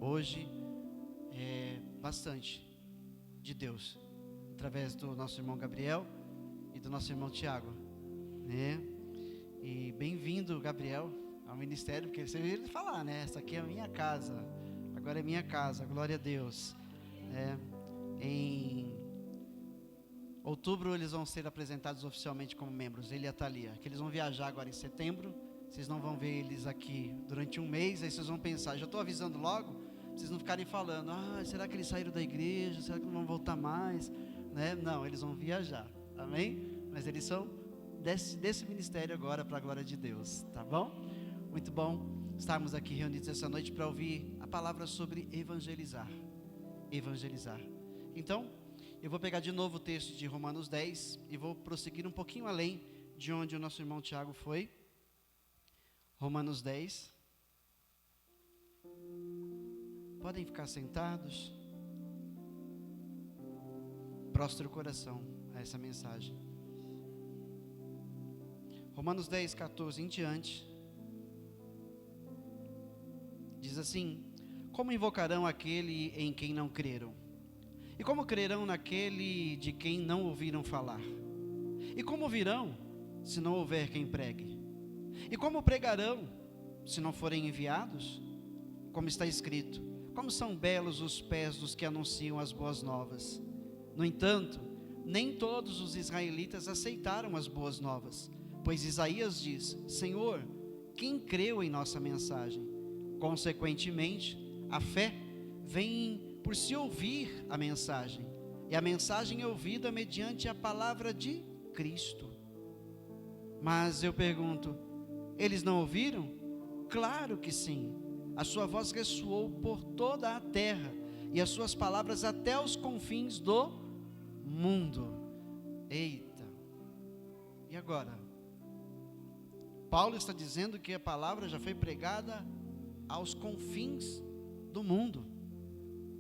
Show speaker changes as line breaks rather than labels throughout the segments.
hoje bastante de Deus, através do nosso irmão Gabriel e do nosso irmão Tiago, né? E bem-vindo, Gabriel, ao ministério, porque você viu ele falar, né? Essa aqui é a minha casa, agora é minha casa, glória a Deus. Em outubro eles vão ser apresentados oficialmente como membros, ele e a Thalia, que eles vão viajar agora em setembro. Vocês não vão ver eles aqui durante um mês, aí vocês vão pensar, já estou avisando logo, pra vocês não ficarem falando, será que eles saíram da igreja, será que não vão voltar mais, né? Não, eles vão viajar, amém? Mas eles são desse ministério agora, para a glória de Deus, tá bom? Muito bom estarmos aqui reunidos essa noite para ouvir a palavra sobre evangelizar. Então, eu vou pegar de novo o texto de Romanos 10 e vou prosseguir um pouquinho além de onde o nosso irmão Tiago foi. Romanos 10. Podem ficar sentados. Prostre o coração a essa mensagem. Romanos 10, 14 em diante. Diz assim: como invocarão aquele em quem não creram? E como crerão naquele de quem não ouviram falar? E como virão, se não houver quem pregue? E como pregarão, se não forem enviados? Como está escrito: como são belos os pés dos que anunciam as boas novas. No entanto, nem todos os israelitas aceitaram as boas novas, pois Isaías diz: Senhor, quem creu em nossa mensagem? Consequentemente, a fé vem por se ouvir a mensagem, e a mensagem é ouvida mediante a palavra de Cristo. Mas eu pergunto, eles não ouviram? Claro que sim. A sua voz ressoou por toda a terra, e as suas palavras até os confins do mundo. Eita! E agora? Paulo está dizendo que a palavra já foi pregada aos confins do mundo.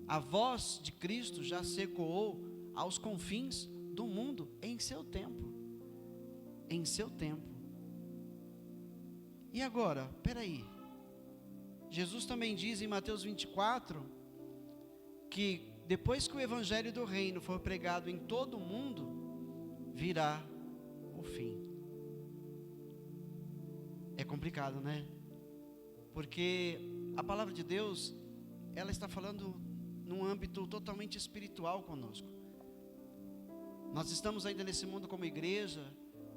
A voz de Cristo já se ecoou aos confins do mundo em seu tempo. Em seu tempo. E agora, peraí. Jesus também diz em Mateus 24 que depois que o evangelho do reino for pregado em todo o mundo, virá o fim. É complicado, né? Porque a palavra de Deus, ela está falando num âmbito totalmente espiritual conosco. Nós estamos ainda nesse mundo como igreja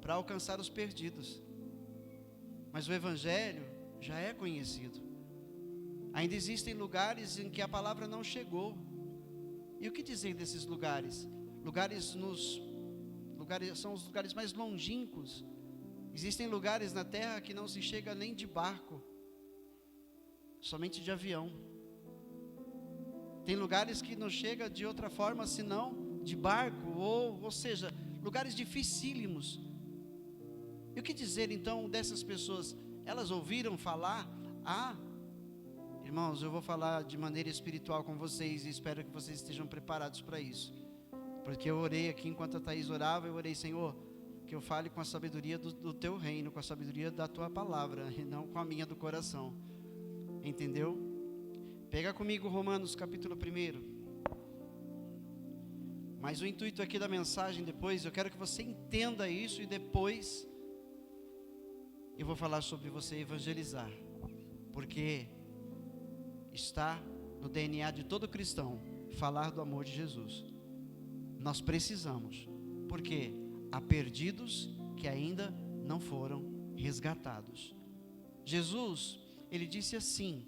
para alcançar os perdidos, mas o evangelho já é conhecido. Ainda existem lugares em que a palavra não chegou. E o que dizer desses lugares? São os lugares mais longínquos. Existem lugares na terra que não se chega nem de barco, somente de avião. Tem lugares que não chega de outra forma senão de barco, ou seja, lugares dificílimos. E o que dizer então dessas pessoas? Elas ouviram falar? Irmãos, eu vou falar de maneira espiritual com vocês e espero que vocês estejam preparados para isso. Porque eu orei aqui enquanto a Thaís orava, eu orei: Senhor, que eu fale com a sabedoria do teu reino, com a sabedoria da tua palavra, e não com a minha do coração. Entendeu? Pega comigo Romanos capítulo 1. Mas o intuito aqui da mensagem depois, eu quero que você entenda isso, e depois eu vou falar sobre você evangelizar. Porque está no DNA de todo cristão falar do amor de Jesus. Nós precisamos, porque há perdidos que ainda não foram resgatados. Jesus, ele disse assim,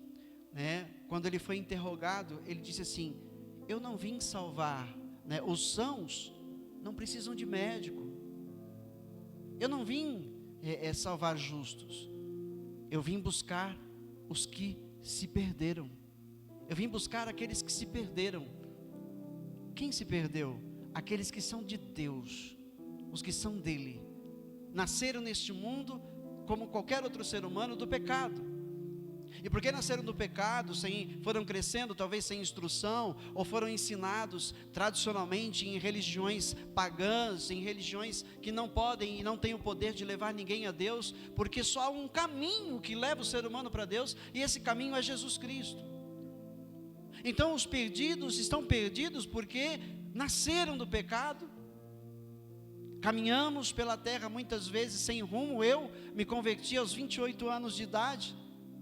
né? Quando ele foi interrogado, ele disse assim: eu não vim salvar, né? Os sãos não precisam de médico. Eu não vim salvar justos. Eu vim buscar os que se perderam. Eu vim buscar aqueles que se perderam. Quem se perdeu? Aqueles que são de Deus, os que são dele. Nasceram neste mundo como qualquer outro ser humano do pecado. E porque nasceram do pecado, foram crescendo talvez sem instrução, ou foram ensinados tradicionalmente em religiões pagãs, em religiões que não podem e não têm o poder de levar ninguém a Deus, porque só há um caminho que leva o ser humano para Deus, e esse caminho é Jesus Cristo. Então os perdidos estão perdidos porque nasceram do pecado. Caminhamos pela terra muitas vezes sem rumo. Eu me converti aos 28 anos de idade,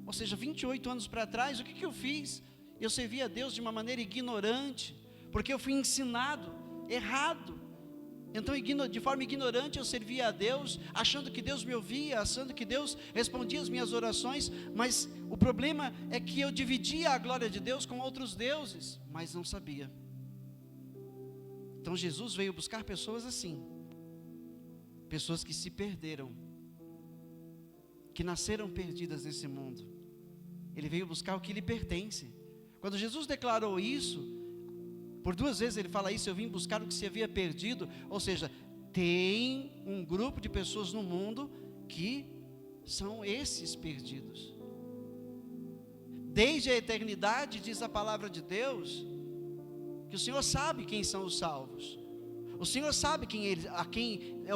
ou seja, 28 anos para trás. O que eu fiz? Eu servi a Deus de uma maneira ignorante, porque eu fui ensinado errado. Então de forma ignorante eu servia a Deus, achando que Deus me ouvia, achando que Deus respondia as minhas orações. Mas o problema é que eu dividia a glória de Deus com outros deuses, mas não sabia. Então Jesus veio buscar pessoas assim, pessoas que se perderam, que nasceram perdidas nesse mundo. Ele veio buscar o que lhe pertence. Quando Jesus declarou isso, por 2 vezes ele fala isso: eu vim buscar o que se havia perdido. Ou seja, tem um grupo de pessoas no mundo que são esses perdidos. Desde a eternidade, diz a palavra de Deus, que o Senhor sabe quem são os salvos. O Senhor sabe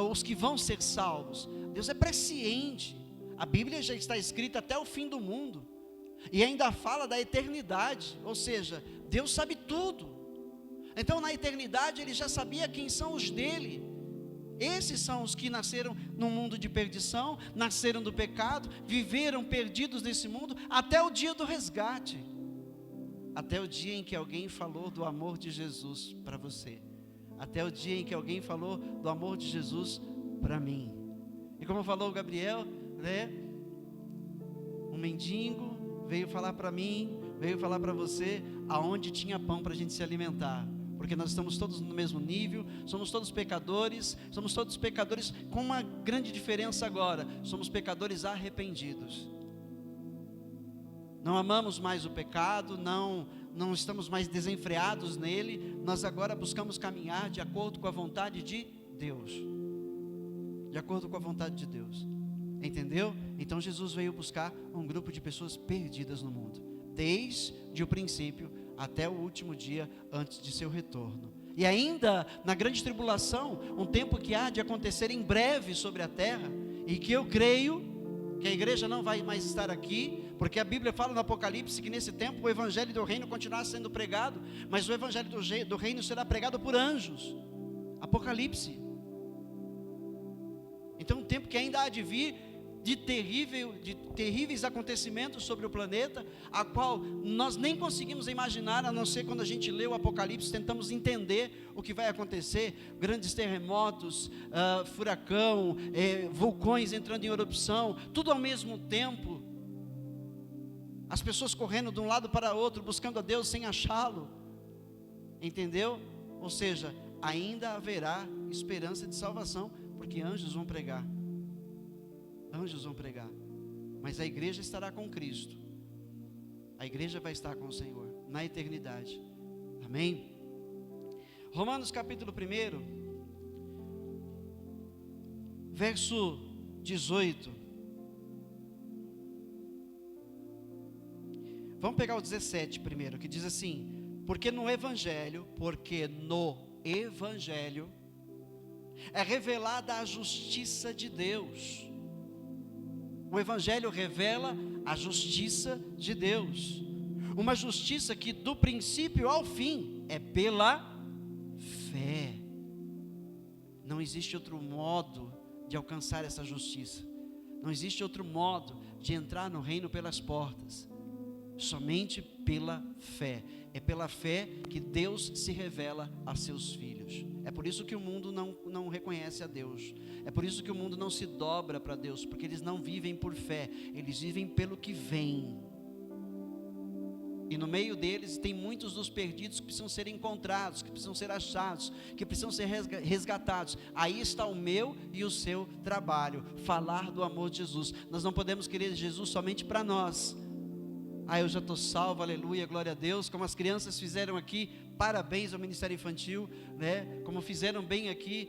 os que vão ser salvos. Deus é presciente. A Bíblia já está escrita até o fim do mundo, e ainda fala da eternidade. Ou seja, Deus sabe tudo. Então na eternidade Ele já sabia quem são os dele. Esses são os que nasceram num mundo de perdição, nasceram do pecado, viveram perdidos nesse mundo, até o dia do resgate, até o dia em que alguém falou do amor de Jesus para você, até o dia em que alguém falou do amor de Jesus para mim. E como falou o Gabriel, né? Um mendigo veio falar para mim, veio falar para você, aonde tinha pão para a gente se alimentar. Porque nós estamos todos no mesmo nível, somos todos pecadores com uma grande diferença agora: somos pecadores arrependidos. Não amamos mais o pecado, não estamos mais desenfreados nele. Nós agora buscamos caminhar de acordo com a vontade de Deus. De acordo com a vontade de Deus. Entendeu? Então Jesus veio buscar um grupo de pessoas perdidas no mundo, desde o princípio até o último dia antes de seu retorno. E ainda na grande tribulação, um tempo que há de acontecer em breve sobre a terra, e que eu creio que a igreja não vai mais estar aqui, porque a Bíblia fala no Apocalipse que nesse tempo o evangelho do reino continuará sendo pregado, mas o evangelho do reino será pregado por anjos. Apocalipse. Então um tempo que ainda há de vir, de terríveis acontecimentos sobre o planeta, a qual nós nem conseguimos imaginar, a não ser quando a gente lê o Apocalipse, tentamos entender o que vai acontecer. Grandes terremotos, furacão, vulcões entrando em erupção, tudo ao mesmo tempo, as pessoas correndo de um lado para outro, buscando a Deus sem achá-lo, entendeu? Ou seja, ainda haverá esperança de salvação, porque anjos vão pregar. Anjos vão pregar, mas a igreja estará com Cristo. A igreja vai estar com o Senhor na eternidade. Amém? Romanos capítulo 1, verso 18. Vamos pegar o 17 primeiro, que diz assim: porque no Evangelho é revelada a justiça de Deus. O Evangelho revela a justiça de Deus, uma justiça que do princípio ao fim é pela fé. Não existe outro modo de alcançar essa justiça, não existe outro modo de entrar no reino pelas portas, somente pela fé. É pela fé que Deus se revela a seus filhos. É por isso que o mundo não reconhece a Deus. É por isso que o mundo não se dobra para Deus, porque eles não vivem por fé, eles vivem pelo que vem. E no meio deles tem muitos dos perdidos que precisam ser encontrados, que precisam ser achados, que precisam ser resgatados. Aí está o meu e o seu trabalho, falar do amor de Jesus. Nós não podemos querer Jesus somente para nós. Eu já estou salvo, aleluia, glória a Deus, como as crianças fizeram aqui, parabéns ao Ministério Infantil, né? Como fizeram bem aqui.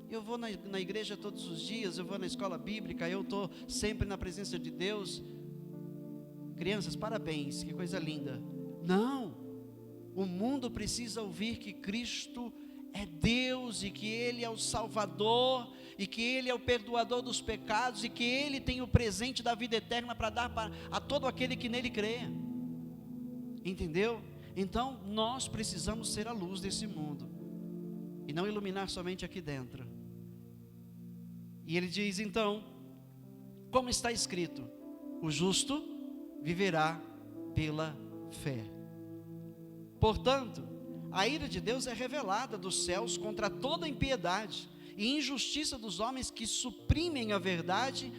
Eu vou na igreja todos os dias, eu vou na escola bíblica, eu estou sempre na presença de Deus. Crianças, parabéns, que coisa linda. Não, o mundo precisa ouvir que Cristo é Deus, e que Ele é o Salvador, e que Ele é o perdoador dos pecados, e que Ele tem o presente da vida eterna para dar a todo aquele que nele crê. Entendeu? Então nós precisamos ser a luz desse mundo e não iluminar somente aqui dentro. E ele diz então, como está escrito: o justo viverá pela fé. Portanto, a ira de Deus é revelada dos céus contra toda impiedade e injustiça dos homens que suprimem a verdade,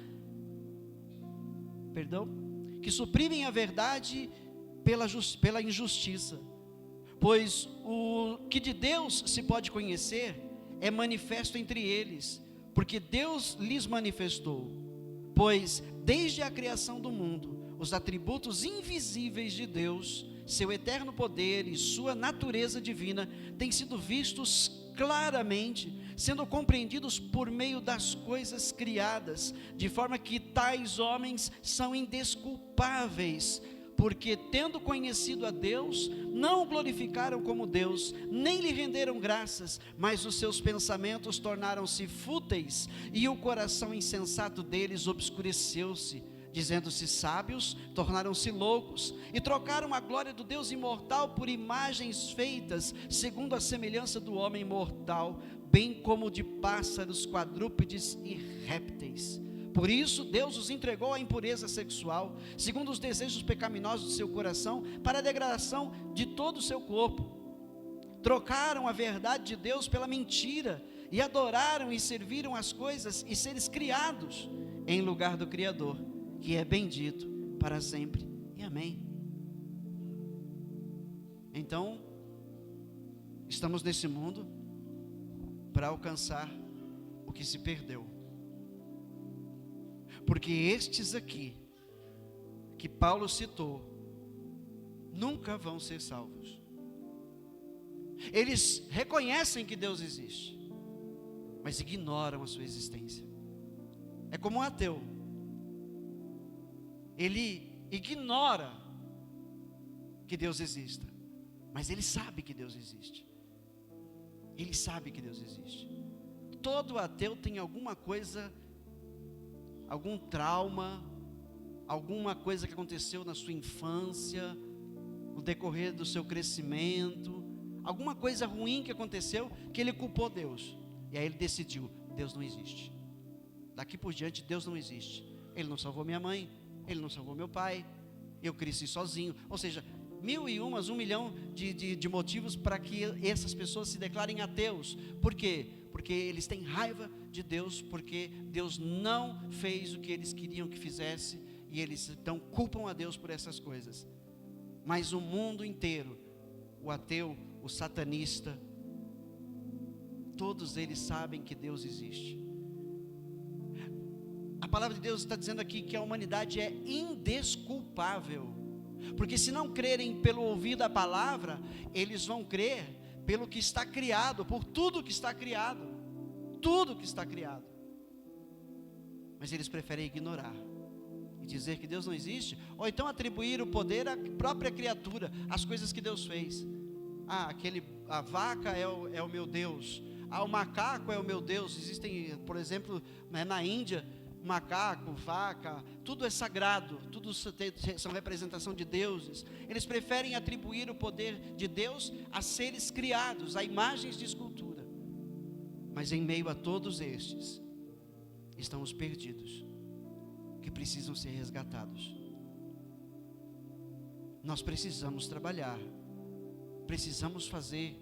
pela injustiça. Pois o que de Deus se pode conhecer é manifesto entre eles, porque Deus lhes manifestou. Pois desde a criação do mundo, os atributos invisíveis de Deus, seu eterno poder e sua natureza divina, têm sido vistos claramente, sendo compreendidos por meio das coisas criadas, de forma que tais homens são indesculpáveis, porque tendo conhecido a Deus, não o glorificaram como Deus, nem lhe renderam graças, mas os seus pensamentos tornaram-se fúteis, e o coração insensato deles obscureceu-se. Dizendo-se sábios, tornaram-se loucos, e trocaram a glória do Deus imortal por imagens feitas segundo a semelhança do homem mortal, bem como de pássaros, quadrúpedes e répteis. Por isso Deus os entregou à impureza sexual, segundo os desejos pecaminosos do seu coração, para a degradação de todo o seu corpo. Trocaram a verdade de Deus pela mentira, e adoraram e serviram as coisas e seres criados em lugar do Criador, que é bendito para sempre, e amém. Então, estamos nesse mundo para alcançar o que se perdeu, porque estes aqui, que Paulo citou, nunca vão ser salvos. Eles reconhecem que Deus existe, mas ignoram a sua existência. É como um ateu. Ele ignora que Deus exista, mas ele sabe que Deus existe. Ele sabe que Deus existe. Todo ateu tem alguma coisa, algum trauma, alguma coisa que aconteceu na sua infância, no decorrer do seu crescimento, alguma coisa ruim que aconteceu, que ele culpou Deus, e aí ele decidiu: Deus não existe, daqui por diante Deus não existe. Ele não salvou minha mãe, Ele não salvou meu pai, eu cresci sozinho. Ou seja, 1 milhão de motivos para que essas pessoas se declarem ateus. Por quê? Porque eles têm raiva de Deus, porque Deus não fez o que eles queriam que fizesse, e eles então culpam a Deus por essas coisas. Mas o mundo inteiro, o ateu, o satanista, todos eles sabem que Deus existe. A palavra de Deus está dizendo aqui que a humanidade é indesculpável, porque se não crerem pelo ouvir da palavra, eles vão crer pelo que está criado, por tudo que está criado, tudo que está criado. Mas eles preferem ignorar e dizer que Deus não existe, ou então atribuir o poder à própria criatura, às coisas que Deus fez. A vaca é o meu Deus, o macaco é o meu Deus. Existem, por exemplo, na Índia, macaco, vaca, tudo é sagrado, tudo são representação de deuses. Eles preferem atribuir o poder de Deus a seres criados, a imagens de escultura. Mas em meio a todos estes, estão os perdidos, que precisam ser resgatados. Nós precisamos trabalhar, precisamos fazer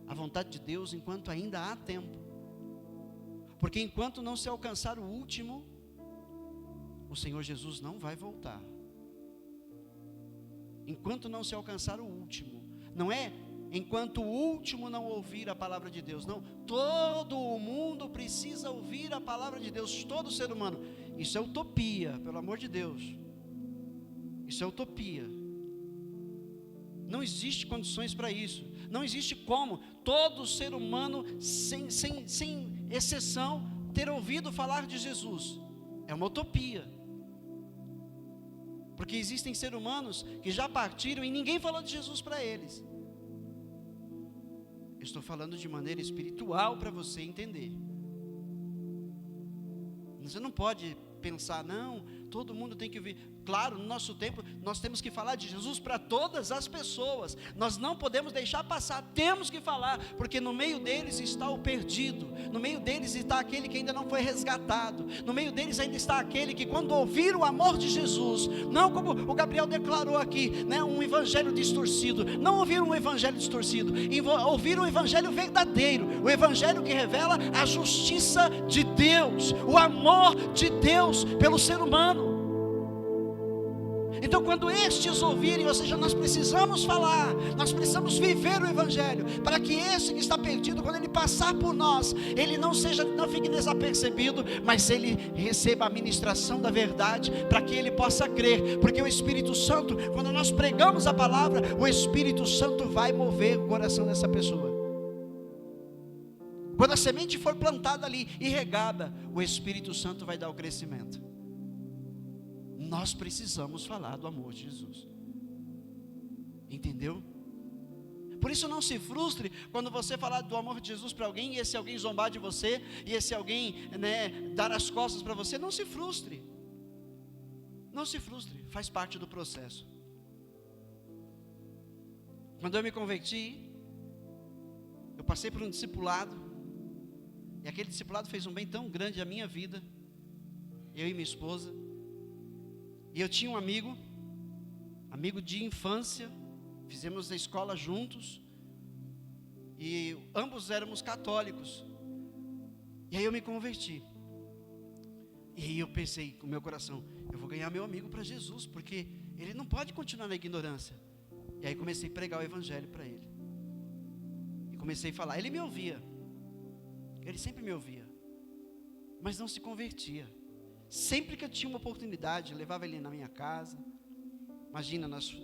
a vontade de Deus enquanto ainda há tempo, porque enquanto não se alcançar o último, o Senhor Jesus não vai voltar. Enquanto não se alcançar o último, não é enquanto o último não ouvir a palavra de Deus, não, todo o mundo precisa ouvir a palavra de Deus, todo ser humano. Isso é utopia, pelo amor de Deus, isso é utopia. Não existe condições para isso, não existe como todo ser humano, sem exceção, ter ouvido falar de Jesus. É uma utopia, porque existem seres humanos que já partiram e ninguém falou de Jesus para eles. Eu estou falando de maneira espiritual para você entender. Você não pode pensar, não, todo mundo tem que ouvir. Claro, no nosso tempo, nós temos que falar de Jesus para todas as pessoas. Nós não podemos deixar passar, temos que falar, porque no meio deles está o perdido, no meio deles está aquele que ainda não foi resgatado, no meio deles ainda está aquele que, quando ouvir o amor de Jesus, não como o Gabriel declarou aqui, né, um evangelho distorcido, não ouvir um evangelho distorcido, ouvir um evangelho verdadeiro, o evangelho que revela a justiça de Deus, o amor de Deus pelo ser humano. Então, quando estes ouvirem, ou seja, nós precisamos falar, nós precisamos viver o evangelho, para que esse que está perdido, quando ele passar por nós, ele não fique desapercebido, mas ele receba a ministração da verdade, para que ele possa crer, porque o Espírito Santo, quando nós pregamos a palavra, o Espírito Santo vai mover o coração dessa pessoa. Quando a semente for plantada ali e regada, o Espírito Santo vai dar o crescimento. Nós precisamos falar do amor de Jesus. Entendeu? Por isso não se frustre quando você falar do amor de Jesus para alguém, e esse alguém zombar de você, e esse alguém, né, dar as costas para você. Não se frustre. Não se frustre, faz parte do processo. Quando eu me converti, eu passei por um discipulado, e aquele discipulado fez um bem tão grande à minha vida, eu e minha esposa. E eu tinha um amigo de infância, fizemos a escola juntos, e ambos éramos católicos. E aí eu me converti, e aí eu pensei com o meu coração, eu vou ganhar meu amigo para Jesus, porque ele não pode continuar na ignorância. E aí comecei a pregar o evangelho para ele, e comecei a falar, ele me ouvia, ele sempre me ouvia, mas não se convertia. Sempre que eu tinha uma oportunidade, eu levava ele na minha casa. Imagina, nós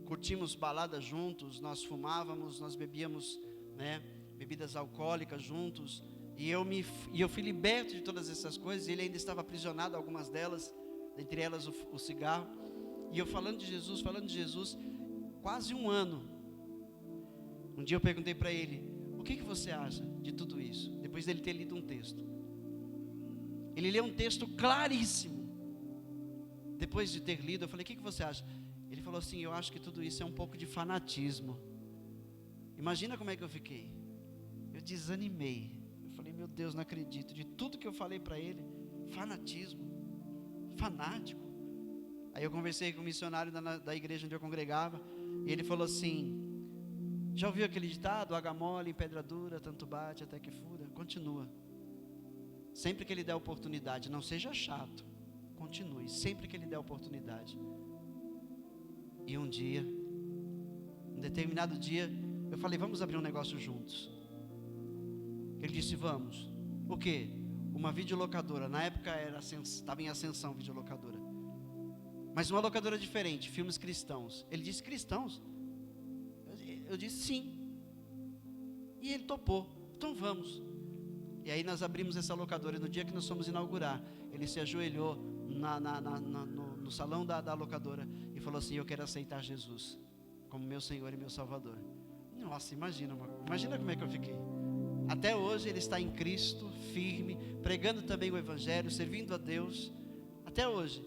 curtimos balada juntos, nós fumávamos, nós bebíamos, né, bebidas alcoólicas juntos, e eu fui liberto de todas essas coisas. Ele ainda estava aprisionado a algumas delas, entre elas o cigarro. E eu falando de Jesus, quase um ano. Um dia eu perguntei para ele, o que você acha de tudo isso? Depois dele ter lido um texto. Ele leu um texto claríssimo. Depois de ter lido, eu falei, o que você acha? Ele falou assim, eu acho que tudo isso é um pouco de fanatismo. Imagina como é que eu fiquei. Eu desanimei. Eu falei, meu Deus, não acredito. De tudo que eu falei para ele, fanatismo, fanático. Aí eu conversei com o missionário da igreja onde eu congregava, e ele falou assim, já ouviu aquele ditado, água mole em pedra dura, tanto bate até que fura? Continua. Sempre que ele der oportunidade, não seja chato, continue, sempre que ele der oportunidade. E um determinado dia, eu falei, vamos abrir um negócio juntos. Ele disse, vamos. O quê? Uma videolocadora. Na época estava em ascensão videolocadora, mas uma locadora diferente, filmes cristãos. Ele disse, cristãos? Eu disse, sim. E ele topou, então vamos. E aí nós abrimos essa locadora, e no dia que nós fomos inaugurar, ele se ajoelhou no salão da locadora, e falou assim, eu quero aceitar Jesus como meu Senhor e meu Salvador. Nossa, imagina como é que eu fiquei. Até hoje ele está em Cristo, firme, pregando também o Evangelho, servindo a Deus, até hoje.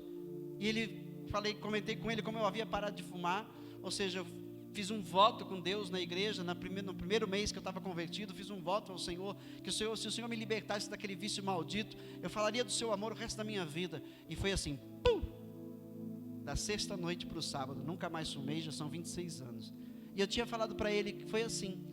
E comentei com ele como eu havia parado de fumar, ou seja, eu fiz um voto com Deus na igreja, no primeiro mês que eu estava convertido, fiz um voto ao Senhor, que se o Senhor me libertasse daquele vício maldito, eu falaria do seu amor o resto da minha vida. E foi assim, pum, da sexta noite para o sábado, nunca mais fumei, já são 26 anos. E eu tinha falado para ele que foi assim.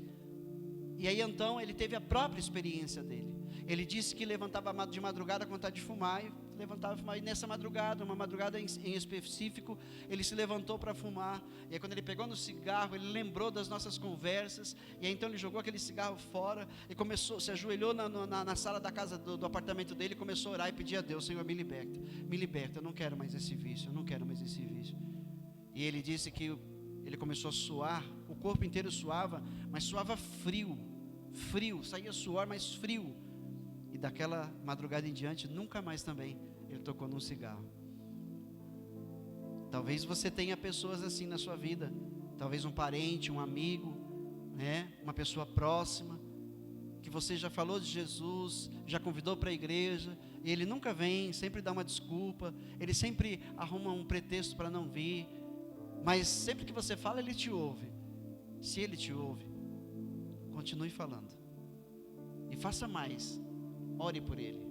E aí então ele teve a própria experiência dele. Ele disse que levantava de madrugada com vontade de fumar, e nessa madrugada, uma madrugada em específico, ele se levantou para fumar. E aí quando ele pegou no cigarro, ele lembrou das nossas conversas, e aí então ele jogou aquele cigarro fora, e se ajoelhou na sala da casa, do apartamento dele, e começou a orar e pedir a Deus, Senhor, me liberta, eu não quero mais esse vício, E ele disse que ele começou a suar, o corpo inteiro suava, mas suava frio, saía suor, mas frio. E daquela madrugada em diante, nunca mais também ele tocou num cigarro. Talvez você tenha pessoas assim na sua vida, talvez um parente, um amigo, né? Uma pessoa próxima, que você já falou de Jesus, já convidou para a igreja, ele nunca vem, sempre dá uma desculpa, ele sempre arruma um pretexto para não vir, mas sempre que você fala, ele te ouve. Se ele te ouve, continue falando, e faça mais, ore por ele,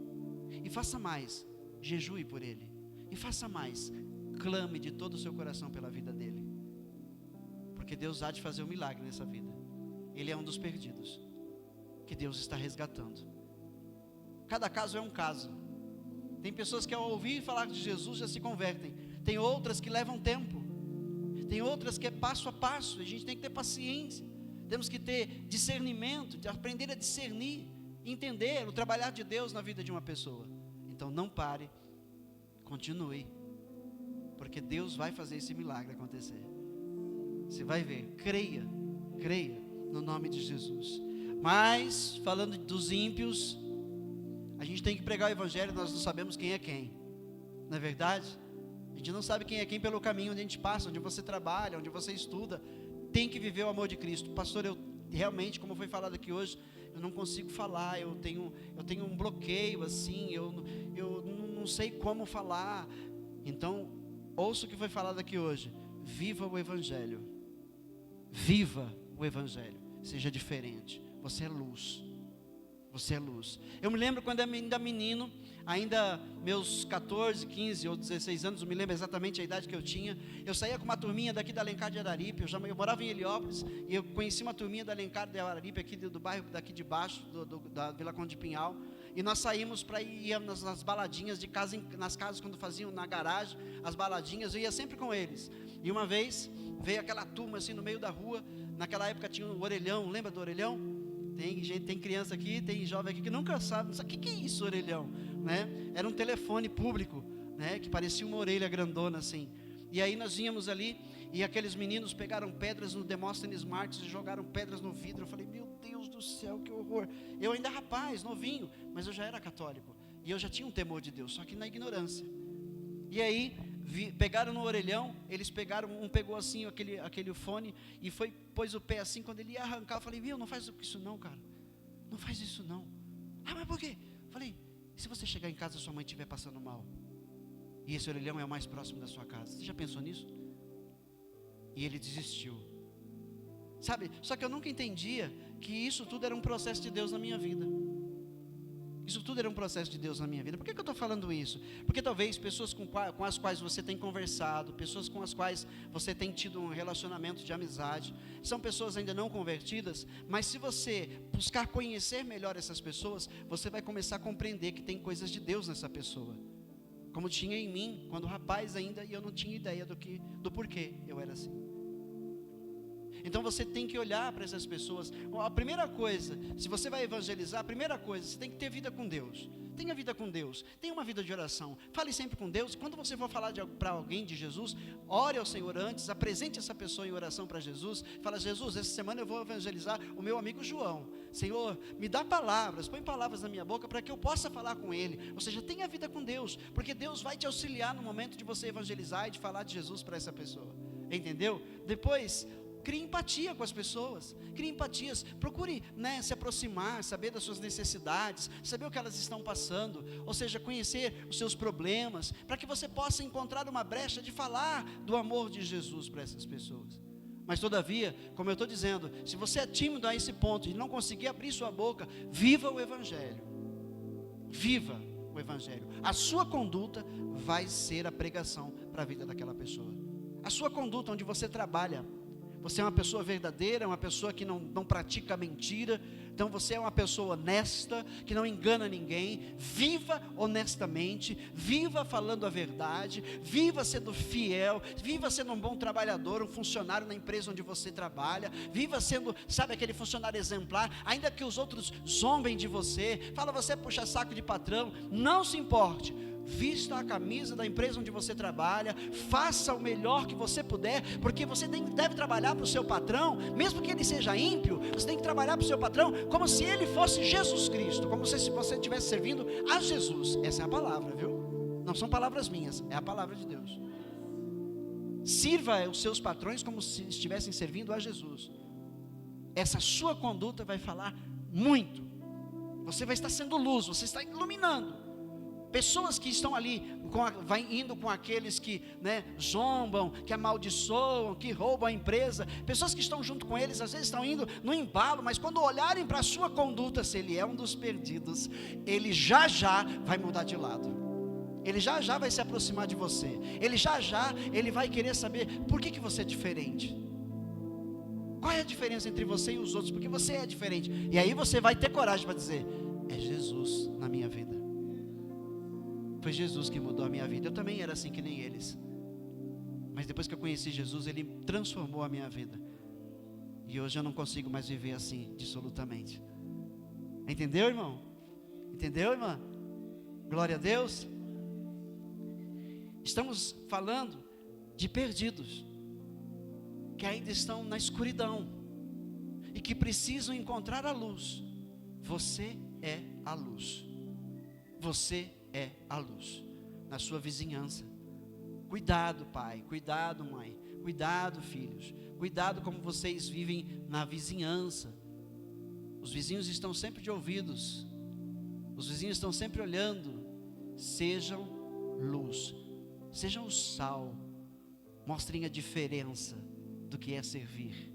e faça mais, jejue por ele, e faça mais, clame de todo o seu coração pela vida dele, porque Deus há de fazer um milagre nessa vida. Ele é um dos perdidos, que Deus está resgatando. Cada caso é um caso. Tem pessoas que ao ouvir falar de Jesus já se convertem, tem outras que levam tempo, tem outras que é passo a passo. A gente tem que ter paciência, temos que ter discernimento, de aprender a discernir, entender o trabalhar de Deus na vida de uma pessoa. Então não pare, continue, porque Deus vai fazer esse milagre acontecer. Você vai ver, creia no nome de Jesus. Mas falando dos ímpios, a gente tem que pregar o evangelho. Nós não sabemos quem é quem, não é verdade? A gente não sabe quem é quem pelo caminho onde a gente passa, onde você trabalha, onde você estuda. Tem que viver o amor de Cristo. Pastor, eu realmente, como foi falado aqui hoje, eu não consigo falar, eu tenho um bloqueio assim, eu não sei como falar. Então, ouça o que foi falado aqui hoje. Viva o evangelho, viva o evangelho, seja diferente. Você é luz, você é luz. Eu me lembro quando ainda menino, ainda meus 14, 15 ou 16 anos, não me lembro exatamente a idade que eu tinha. Eu saía com uma turminha daqui da Alencar de Araripe. Eu morava em Heliópolis, e eu conheci uma turminha da Alencar de Araripe, aqui do bairro daqui de baixo, da Vila Conde de Pinhal. E nós saímos para ir nas baladinhas de casa, nas casas quando faziam na garagem, as baladinhas, eu ia sempre com eles. E uma vez, veio aquela turma assim no meio da rua. Naquela época tinha um orelhão, lembra do orelhão? Tem criança aqui, tem jovem aqui que nunca sabe, não sabe o que é isso, orelhão, né? Era um telefone público, né? Que parecia uma orelha grandona assim. E aí nós íamos ali, e aqueles meninos pegaram pedras no Demóstenes Martins e jogaram pedras no vidro. Eu falei, meu Deus do céu, que horror. Eu ainda rapaz, novinho, mas eu já era católico, e eu já tinha um temor de Deus, só que na ignorância. E aí pegaram no orelhão, eles pegaram, um pegou assim aquele fone e pôs o pé assim. Quando ele ia arrancar, eu falei, viu, não faz isso não, cara, não faz isso não. Ah, mas por quê? Eu falei, e se você chegar em casa e sua mãe estiver passando mal, e esse orelhão é o mais próximo da sua casa, você já pensou nisso? E ele desistiu, sabe? Só que eu nunca entendia que isso tudo era um processo de Deus na minha vida. Isso tudo era um processo de Deus na minha vida. Por que eu estou falando isso? Porque talvez pessoas com as quais você tem conversado, pessoas com as quais você tem tido um relacionamento de amizade, são pessoas ainda não convertidas, mas se você buscar conhecer melhor essas pessoas, você vai começar a compreender que tem coisas de Deus nessa pessoa, como tinha em mim, quando rapaz ainda, e eu não tinha ideia do porquê eu era assim. Então você tem que olhar para essas pessoas. A primeira coisa, se você vai evangelizar, a primeira coisa, você tem que ter vida com Deus. Tenha vida com Deus, tenha uma vida de oração, fale sempre com Deus. Quando você for falar para alguém de Jesus, ore ao Senhor antes, apresente essa pessoa em oração para Jesus. Fala, Jesus, essa semana eu vou evangelizar o meu amigo João. Senhor, me dá palavras, põe palavras na minha boca para que eu possa falar com ele. Ou seja, tenha vida com Deus, porque Deus vai te auxiliar no momento de você evangelizar e de falar de Jesus para essa pessoa. Entendeu? Depois, crie empatia com as pessoas, crie empatias, procure, se aproximar, saber das suas necessidades, saber o que elas estão passando, ou seja, conhecer os seus problemas, para que você possa encontrar uma brecha de falar do amor de Jesus para essas pessoas. Mas todavia, como eu estou dizendo, se você é tímido a esse ponto de não conseguir abrir sua boca, viva o Evangelho, viva o Evangelho. A sua conduta vai ser a pregação para a vida daquela pessoa. A sua conduta onde você trabalha, você é uma pessoa verdadeira, uma pessoa que não pratica mentira. Então você é uma pessoa honesta, que não engana ninguém. Viva honestamente, viva falando a verdade, viva sendo fiel, viva sendo um bom trabalhador, um funcionário na empresa onde você trabalha, viva sendo, aquele funcionário exemplar, ainda que os outros zombem de você, fala você puxa saco de patrão, não se importe. Vista a camisa da empresa onde você trabalha, faça o melhor que você puder, porque você deve trabalhar para o seu patrão, mesmo que ele seja ímpio, você tem que trabalhar para o seu patrão como se ele fosse Jesus Cristo, como se você estivesse servindo a Jesus. Essa é a palavra, viu? Não são palavras minhas, é a palavra de Deus. Sirva os seus patrões como se estivessem servindo a Jesus. Essa sua conduta vai falar muito. Você vai estar sendo luz, você está iluminando Pessoas que estão ali, vai indo com aqueles que, né, zombam, que amaldiçoam, que roubam a empresa. Pessoas que estão junto com eles, às vezes estão indo no embalo, mas quando olharem para a sua conduta, se ele é um dos perdidos, ele já vai mudar de lado. Ele já vai se aproximar de você. Ele vai querer saber por que você é diferente. Qual é a diferença entre você e os outros? Porque você é diferente. E aí você vai ter coragem para dizer: é Jesus na minha vida. Foi Jesus que mudou a minha vida. Eu também era assim que nem eles. Mas depois que eu conheci Jesus, Ele transformou a minha vida. E hoje eu não consigo mais viver assim, dissolutamente. Entendeu, irmão? Entendeu, irmã? Glória a Deus. Estamos falando de perdidos, que ainda estão na escuridão e que precisam encontrar a luz. Você é a luz. Você é a luz na sua vizinhança. Cuidado, pai, cuidado, mãe, cuidado, filhos, cuidado como vocês vivem na vizinhança. Os vizinhos estão sempre de ouvidos, os vizinhos estão sempre olhando. Sejam luz, sejam o sal, mostrem a diferença do que é servir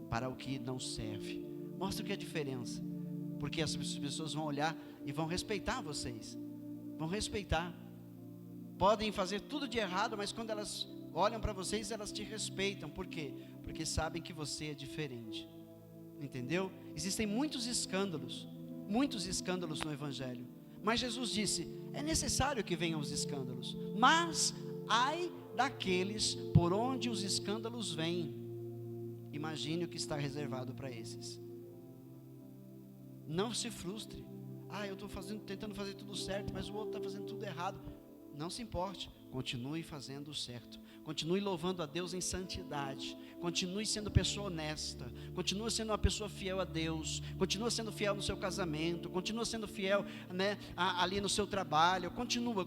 para o que não serve. Mostre o que é a diferença, porque as pessoas vão olhar e vão respeitar vocês. Vão respeitar. Podem fazer tudo de errado, mas quando elas olham para vocês, elas te respeitam. Por quê? Porque sabem que você é diferente. Entendeu? Existem muitos escândalos no Evangelho. Mas Jesus disse: é necessário que venham os escândalos, mas ai daqueles por onde os escândalos vêm. Imagine o que está reservado para esses. Não se frustre. Eu estou tentando fazer tudo certo, mas o outro está fazendo tudo errado. Não se importe, continue fazendo o certo, continue louvando a Deus em santidade, continue sendo pessoa honesta, continue sendo uma pessoa fiel a Deus, continue sendo fiel no seu casamento, continue sendo fiel, né, ali no seu trabalho, continua,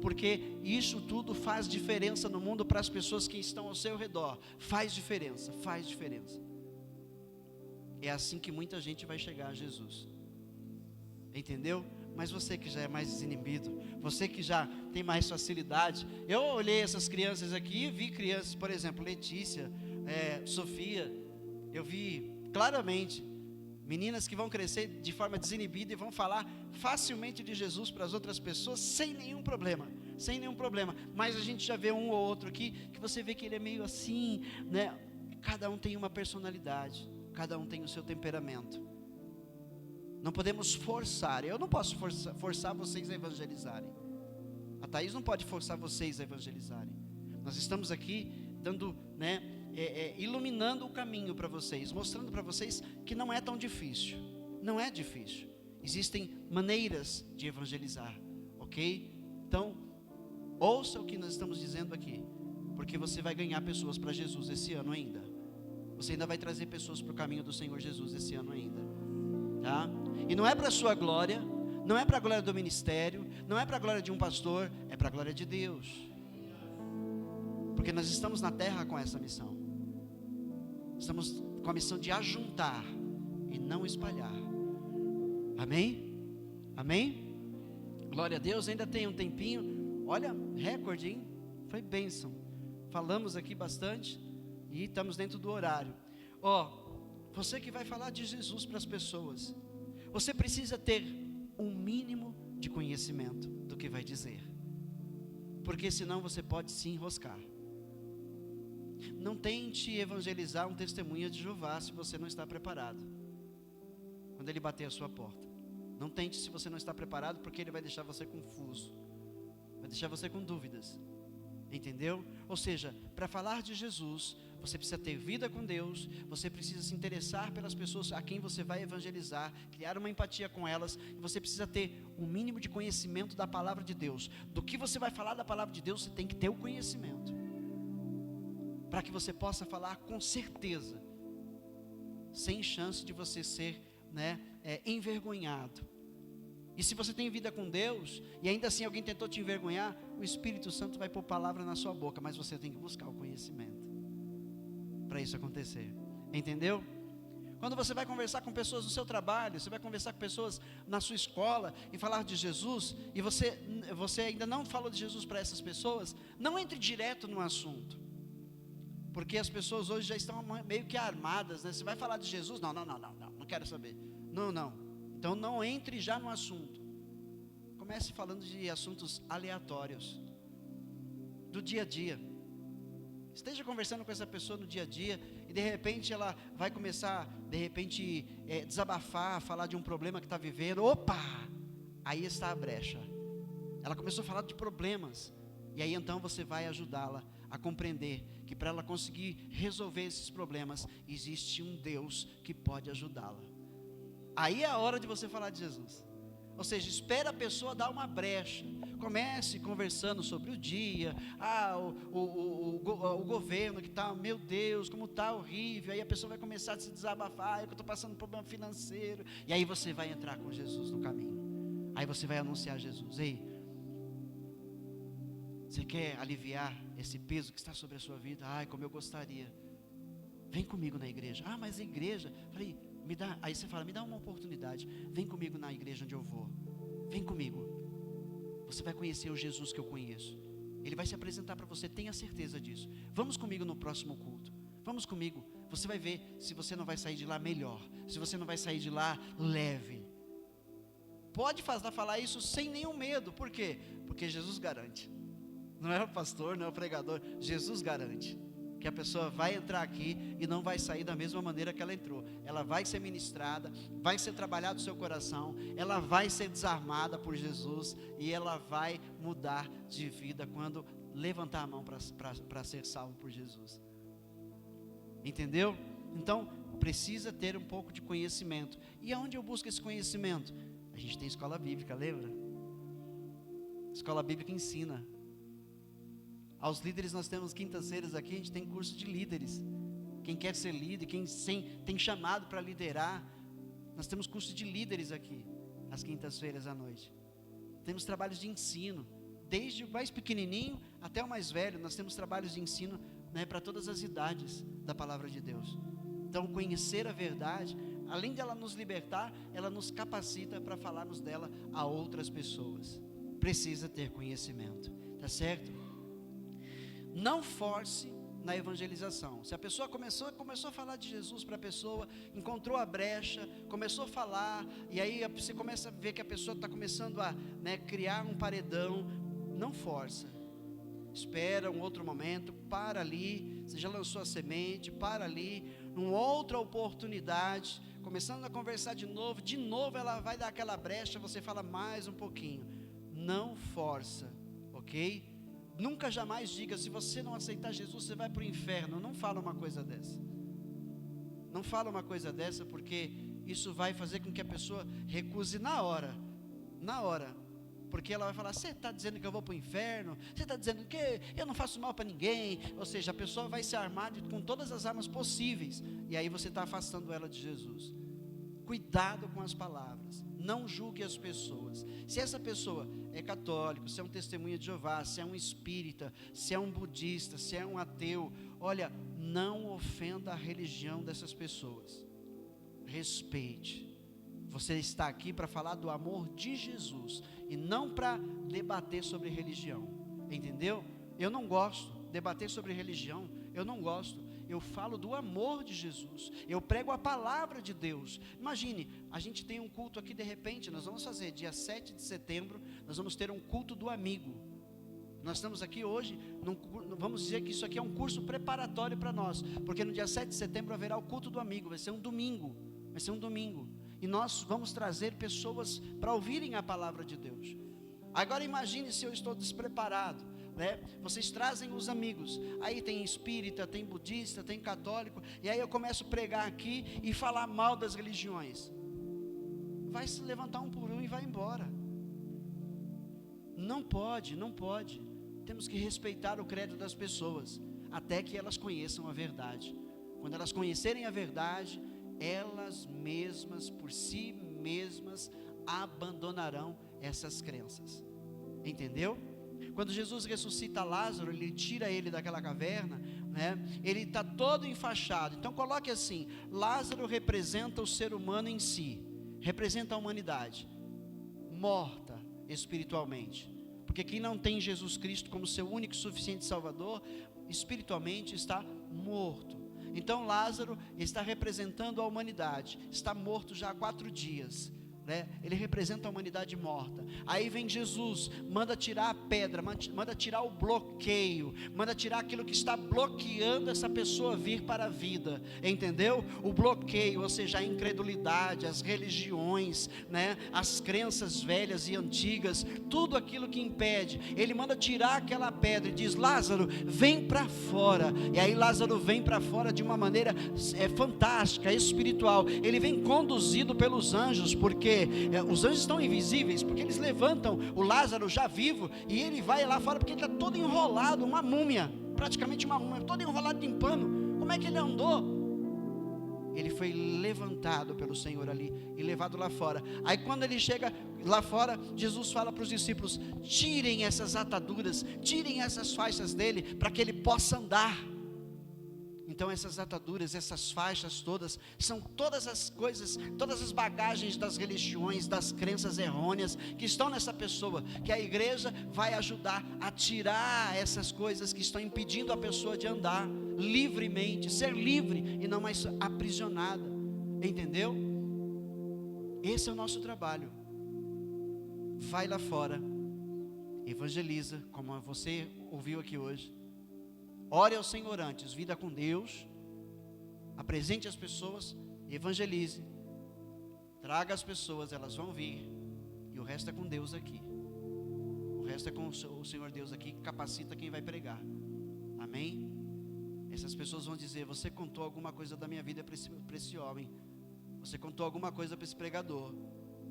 porque isso tudo faz diferença no mundo para as pessoas que estão ao seu redor. Faz diferença. É assim que muita gente vai chegar a Jesus. Entendeu? Mas você que já é mais desinibido, você que já tem mais facilidade. Eu olhei essas crianças aqui e vi crianças, por exemplo, Letícia, Sofia. Eu vi claramente meninas que vão crescer de forma desinibida e vão falar facilmente de Jesus para as outras pessoas sem nenhum problema. Mas a gente já vê um ou outro aqui que você vê que ele é meio assim, né? Cada um tem uma personalidade, cada um tem o seu temperamento. Não podemos forçar. Eu não posso forçar vocês a evangelizarem. A Thaís não pode forçar vocês a evangelizarem. Nós estamos aqui dando, né, iluminando o caminho para vocês, mostrando para vocês que não é tão difícil. Não é difícil. Existem maneiras de evangelizar, ok? Então, ouça o que nós estamos dizendo aqui, porque você vai ganhar pessoas para Jesus esse ano ainda. Você ainda vai trazer pessoas para o caminho do Senhor Jesus esse ano ainda. Tá? E não é para a sua glória, não é para a glória do ministério, não é para a glória de um pastor, é para a glória de Deus. Porque nós estamos na terra com essa missão. Estamos com a missão de ajuntar e não espalhar. Amém? Amém? Glória a Deus. Ainda tem um tempinho. Olha, recorde, hein? Foi bênção. Falamos aqui bastante e estamos dentro do horário. Você que vai falar de Jesus para as pessoas, você precisa ter um mínimo de conhecimento do que vai dizer, porque senão você pode se enroscar. Não tente evangelizar um testemunha de Jeová se você não está preparado. Quando ele bater a sua porta, não tente se você não está preparado, porque ele vai deixar você confuso, vai deixar você com dúvidas. Entendeu? Ou seja, para falar de Jesus, você precisa ter vida com Deus, você precisa se interessar pelas pessoas a quem você vai evangelizar, criar uma empatia com elas, e você precisa ter um mínimo de conhecimento da palavra de Deus. Do que você vai falar da palavra de Deus, você tem que ter o conhecimento, para que você possa falar com certeza, sem chance de você ser, né, envergonhado. E se você tem vida com Deus, e ainda assim alguém tentou te envergonhar, o Espírito Santo vai pôr palavra na sua boca, mas você tem que buscar o conhecimento para isso acontecer. Entendeu? Quando você vai conversar com pessoas no seu trabalho, você vai conversar com pessoas na sua escola e falar de Jesus, e você ainda não falou de Jesus para essas pessoas, não entre direto no assunto, porque as pessoas hoje já estão meio que armadas, né? Você vai falar de Jesus? Não quero saber. Não. Então não entre já no assunto. Comece falando de assuntos aleatórios, do dia a dia. Esteja conversando com essa pessoa no dia a dia, e de repente ela vai começar, desabafar, falar de um problema que está vivendo. Opa! Aí está a brecha. Ela começou a falar de problemas, e aí então você vai ajudá-la a compreender que para ela conseguir resolver esses problemas, existe um Deus que pode ajudá-la. Aí é a hora de você falar de Jesus. Ou seja, espera a pessoa dar uma brecha. Comece conversando sobre o dia, o governo que está, meu Deus, como está horrível. Aí a pessoa vai começar a se desabafar, eu estou passando um problema financeiro. E aí você vai entrar com Jesus no caminho. Aí você vai anunciar Jesus. Ei, você quer aliviar esse peso que está sobre a sua vida? Ai, como eu gostaria. Vem comigo na igreja. Ah, mas a igreja, falei, aí você fala, me dá uma oportunidade, vem comigo na igreja onde eu vou, vem comigo, você vai conhecer o Jesus que eu conheço, Ele vai se apresentar para você, tenha certeza disso. Vamos comigo no próximo culto, vamos comigo, você vai ver se você não vai sair de lá melhor, se você não vai sair de lá leve. Pode falar isso sem nenhum medo. Por quê? Porque Jesus garante, não é o pastor, não é o pregador, Jesus garante que a pessoa vai entrar aqui e não vai sair da mesma maneira que ela entrou. Ela vai ser ministrada, vai ser trabalhado o seu coração, ela vai ser desarmada por Jesus, e ela vai mudar de vida quando levantar a mão para ser salvo por Jesus. Entendeu? Então, precisa ter um pouco de conhecimento. E aonde eu busco esse conhecimento? A gente tem escola bíblica, lembra? Escola bíblica ensina. Aos líderes nós temos quintas-feiras aqui, a gente tem curso de líderes. Quem quer ser líder, quem tem chamado para liderar, nós temos curso de líderes aqui, às quintas-feiras à noite. Temos trabalhos de ensino, desde o mais pequenininho até o mais velho, nós temos trabalhos de ensino, né, para todas as idades da palavra de Deus. Então, conhecer a verdade, além de ela nos libertar, ela nos capacita para falarmos dela a outras pessoas. Precisa ter conhecimento, tá certo? Não force na evangelização. Se a pessoa começou a falar de Jesus para a pessoa, encontrou a brecha, começou a falar, e aí você começa a ver que a pessoa está começando a, né, criar um paredão, não força. Espera um outro momento, para ali, você já lançou a semente, para ali, numa outra oportunidade, começando a conversar de novo ela vai dar aquela brecha, você fala mais um pouquinho. Não força, ok? Nunca jamais diga, se você não aceitar Jesus, você vai para o inferno. Não fala uma coisa dessa. Não fala uma coisa dessa, porque isso vai fazer com que a pessoa recuse na hora. Porque ela vai falar, você está dizendo que eu vou para o inferno? Você está dizendo que eu não faço mal para ninguém? Ou seja, a pessoa vai se armar com todas as armas possíveis, e aí você está afastando ela de Jesus. Cuidado com as palavras, não julgue as pessoas. Se essa pessoa é católico, se é um testemunha de Jeová, se é um espírita, se é um budista, se é um ateu, olha, não ofenda a religião dessas pessoas. Respeite. Você está aqui para falar do amor de Jesus e não para debater sobre religião. Entendeu? Eu não gosto de debater sobre religião, eu não gosto. Eu falo do amor de Jesus, eu prego a palavra de Deus. Imagine, a gente tem um culto aqui de repente, nós vamos fazer dia 7 de setembro, nós vamos ter um culto do amigo. Nós estamos aqui hoje, vamos dizer que isso aqui é um curso preparatório para nós, porque no dia 7 de setembro haverá o culto do amigo, vai ser um domingo, e nós vamos trazer pessoas para ouvirem a palavra de Deus. Agora imagine se eu estou despreparado, né? Vocês trazem os amigos, aí tem espírita, tem budista, tem católico, e aí eu começo a pregar aqui e falar mal das religiões. Vai se levantar um por um e vai embora. Não pode. Temos que respeitar o credo das pessoas, até que elas conheçam a verdade. Quando elas conhecerem a verdade, elas mesmas, por si mesmas, abandonarão essas crenças. Entendeu? Quando Jesus ressuscita Lázaro, ele tira ele daquela caverna, né? Ele está todo enfaixado. Então coloque assim: Lázaro representa o ser humano em si, representa a humanidade morta espiritualmente, porque quem não tem Jesus Cristo como seu único e suficiente Salvador, espiritualmente está morto. Então Lázaro está representando a humanidade, está morto já há 4 dias, né? Ele representa a humanidade morta. Aí vem Jesus, manda tirar a pedra, manda tirar o bloqueio, manda tirar aquilo que está bloqueando essa pessoa vir para a vida, entendeu? O bloqueio, ou seja, a incredulidade, as religiões, né? As crenças velhas e antigas, tudo aquilo que impede. Ele manda tirar aquela pedra e diz: Lázaro, vem para fora. E aí Lázaro vem para fora de uma maneira fantástica, espiritual. Ele vem conduzido pelos anjos, porque os anjos estão invisíveis, porque eles levantam o Lázaro já vivo, e ele vai lá fora, porque ele está todo enrolado, uma múmia, praticamente uma múmia, todo enrolado em pano. Como é que ele andou? Ele foi levantado pelo Senhor ali e levado lá fora. Aí quando ele chega lá fora, Jesus fala para os discípulos: tirem essas ataduras, tirem essas faixas dele, para que ele possa andar. Então essas ataduras, essas faixas todas, são todas as coisas, todas as bagagens das religiões, das crenças errôneas que estão nessa pessoa, que a igreja vai ajudar a tirar essas coisas que estão impedindo a pessoa de andar livremente, ser livre e não mais aprisionada, entendeu? Esse é o nosso trabalho. Vai lá fora, evangeliza, como você ouviu aqui hoje. Ore ao Senhor antes, vida com Deus, apresente as pessoas, evangelize, traga as pessoas, elas vão vir, e o resto é com Deus aqui. O resto é com o Senhor Deus aqui, que capacita quem vai pregar. Amém? Essas pessoas vão dizer: você contou alguma coisa da minha vida para esse homem, você contou alguma coisa para esse pregador.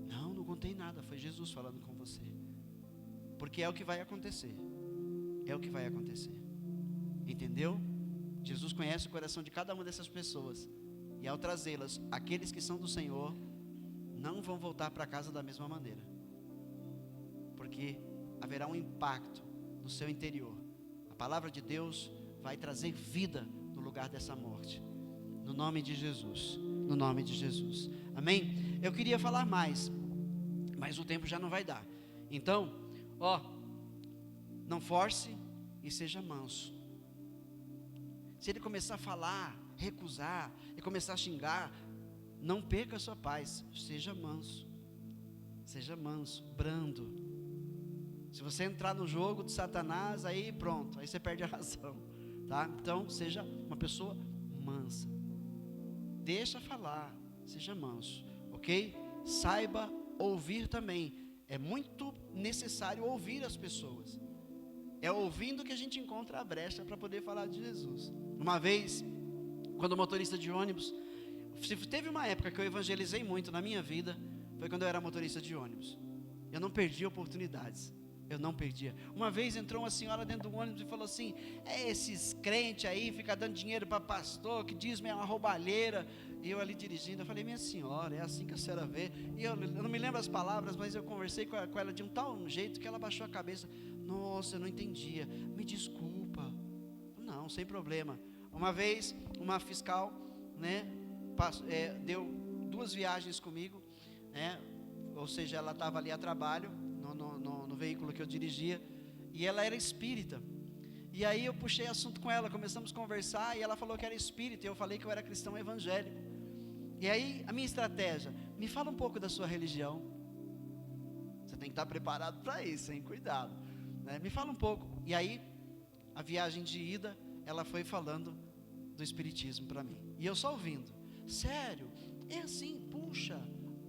Não, não contei nada, foi Jesus falando com você. Porque é o que vai acontecer, é o que vai acontecer. Entendeu? Jesus conhece o coração de cada uma dessas pessoas, e ao trazê-las, aqueles que são do Senhor não vão voltar para casa da mesma maneira, porque haverá um impacto no seu interior. A palavra de Deus vai trazer vida no lugar dessa morte, no nome de Jesus, no nome de Jesus. Amém? Eu queria falar mais, mas o tempo já não vai dar. Então, não force e seja manso. Se ele começar a falar, recusar, e começar a xingar, não perca a sua paz, seja manso, brando. Se você entrar no jogo de Satanás, aí pronto, aí você perde a razão, tá? Então seja uma pessoa mansa, deixa falar, seja manso, ok? Saiba ouvir também, é muito necessário ouvir as pessoas. É ouvindo que a gente encontra a brecha para poder falar de Jesus. Uma vez, quando motorista de ônibus, se teve uma época que eu evangelizei muito na minha vida, foi quando eu era motorista de ônibus. Eu não perdia oportunidades, eu não perdia. Uma vez entrou uma senhora dentro do ônibus e falou assim: esses crentes aí, fica dando dinheiro para pastor, que diz que é uma roubalheira. E eu ali dirigindo, eu falei: minha senhora, é assim que a senhora vê? E eu não me lembro as palavras, mas eu conversei com ela de um tal jeito que ela baixou a cabeça. Nossa, eu não entendia, me desculpa. Não, sem problema. Uma vez, uma fiscal, né, deu 2 viagens comigo, né, ou seja, ela estava ali a trabalho, no veículo que eu dirigia, e ela era espírita. E aí eu puxei assunto com ela, começamos a conversar, e ela falou que era espírita, e eu falei que eu era cristão evangélico. E aí, a minha estratégia: me fala um pouco da sua religião. Você tem que estar preparado para isso, hein? Cuidado, né? Me fala um pouco. E aí, a viagem de ida, ela foi falando do espiritismo para mim, e eu só ouvindo. Sério? É assim? Puxa,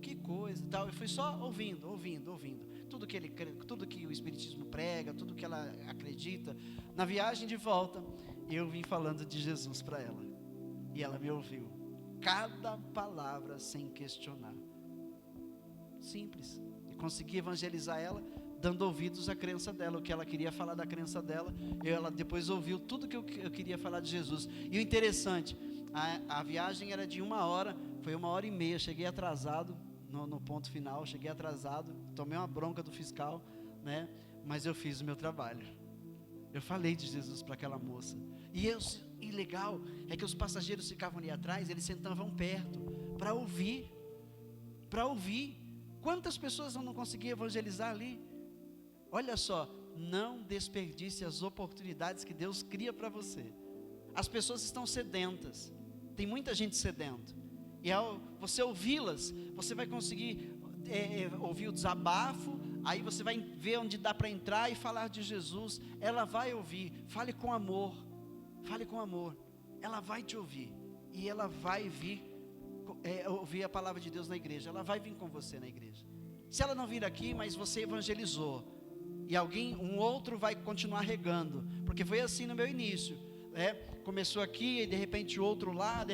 que coisa, tal. Eu fui só ouvindo, tudo que ele, tudo que o espiritismo prega, tudo que ela acredita. Na viagem de volta, eu vim falando de Jesus para ela, e ela me ouviu, cada palavra sem questionar. Simples. E consegui evangelizar ela, dando ouvidos à crença dela, o que ela queria falar da crença dela. Ela depois ouviu tudo que eu queria falar de Jesus. E o interessante, a viagem era de 1 hora, foi 1h30, cheguei atrasado no ponto final, cheguei atrasado, tomei uma bronca do fiscal, né? Mas eu fiz o meu trabalho. Eu falei de Jesus para aquela moça, e E legal é que os passageiros ficavam ali atrás, eles sentavam perto, para ouvir, quantas pessoas não conseguiam evangelizar ali? Olha só, não desperdice as oportunidades que Deus cria para você. As pessoas estão sedentas, tem muita gente sedenta, e ao você ouvi-las, você vai conseguir ouvir o desabafo, aí você vai ver onde dá para entrar e falar de Jesus. Ela vai ouvir, fale com amor, ela vai te ouvir, e ela vai vir ouvir a palavra de Deus na igreja, ela vai vir com você na igreja. Se ela não vir aqui, mas você evangelizou, e um outro vai continuar regando, porque foi assim no meu início, começou aqui, e de repente outro lá,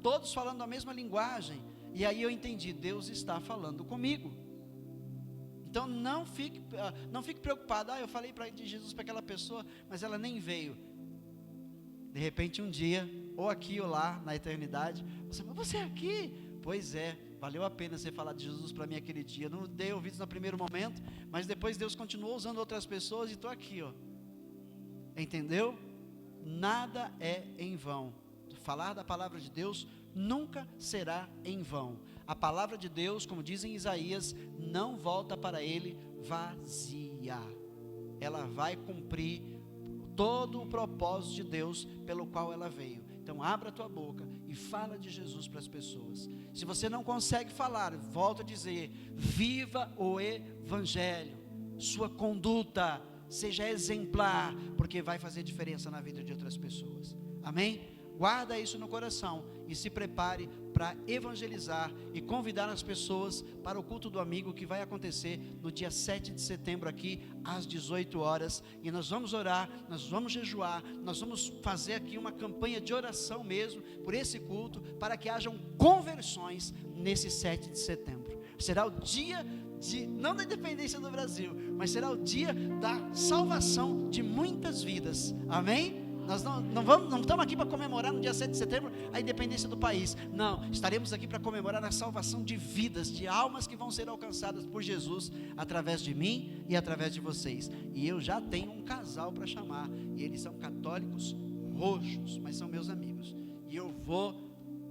todos falando a mesma linguagem, e aí eu entendi, Deus está falando comigo. Então não fique preocupado, eu falei de Jesus para aquela pessoa, mas ela nem veio. De repente um dia, ou aqui ou lá na eternidade, você é aqui? Pois é, valeu a pena você falar de Jesus para mim aquele dia. Não dei ouvidos no primeiro momento, mas depois Deus continuou usando outras pessoas e estou aqui, entendeu? Nada é em vão. Falar da palavra de Deus nunca será em vão. A palavra de Deus, como diz em Isaías, não volta para ele vazia. Ela vai cumprir todo o propósito de Deus pelo qual ela veio. Então abra a tua boca e fala de Jesus para as pessoas. Se você não consegue falar, volto a dizer, viva o evangelho. Sua conduta seja exemplar, porque vai fazer diferença na vida de outras pessoas. Amém? Guarda isso no coração e se prepare para evangelizar e convidar as pessoas para o culto do amigo, que vai acontecer no dia 7 de setembro aqui às 18 horas, e nós vamos orar, nós vamos jejuar, nós vamos fazer aqui uma campanha de oração mesmo por esse culto, para que hajam conversões nesse 7 de setembro. Será o dia não da independência do Brasil, mas será o dia da salvação de muitas vidas. Amém? Nós não estamos aqui para comemorar no dia 7 de setembro a independência do país. Não, estaremos aqui para comemorar a salvação de vidas, de almas que vão ser alcançadas por Jesus através de mim e através de vocês. E eu já tenho um casal para chamar, e eles são católicos roxos, mas são meus amigos. E eu vou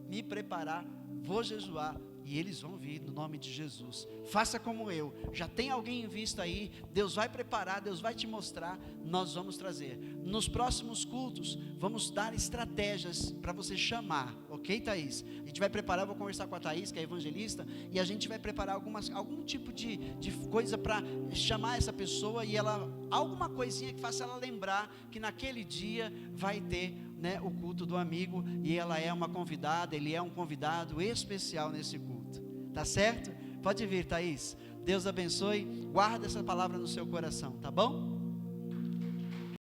me preparar, vou jejuar, e eles vão vir no nome de Jesus. Faça como eu, já tem alguém em vista aí, Deus vai preparar, Deus vai te mostrar, nós vamos trazer. Nos próximos cultos, vamos dar estratégias para você chamar, ok, Thaís? A gente vai preparar, eu vou conversar com a Thaís, que é evangelista, e a gente vai preparar algum tipo de coisa para chamar essa pessoa, e alguma coisinha que faça ela lembrar que naquele dia vai ter o culto do amigo, e ela é uma convidada, ele é um convidado especial nesse culto, tá certo? Pode vir, Thaís, Deus abençoe, guarda essa palavra no seu coração, tá bom?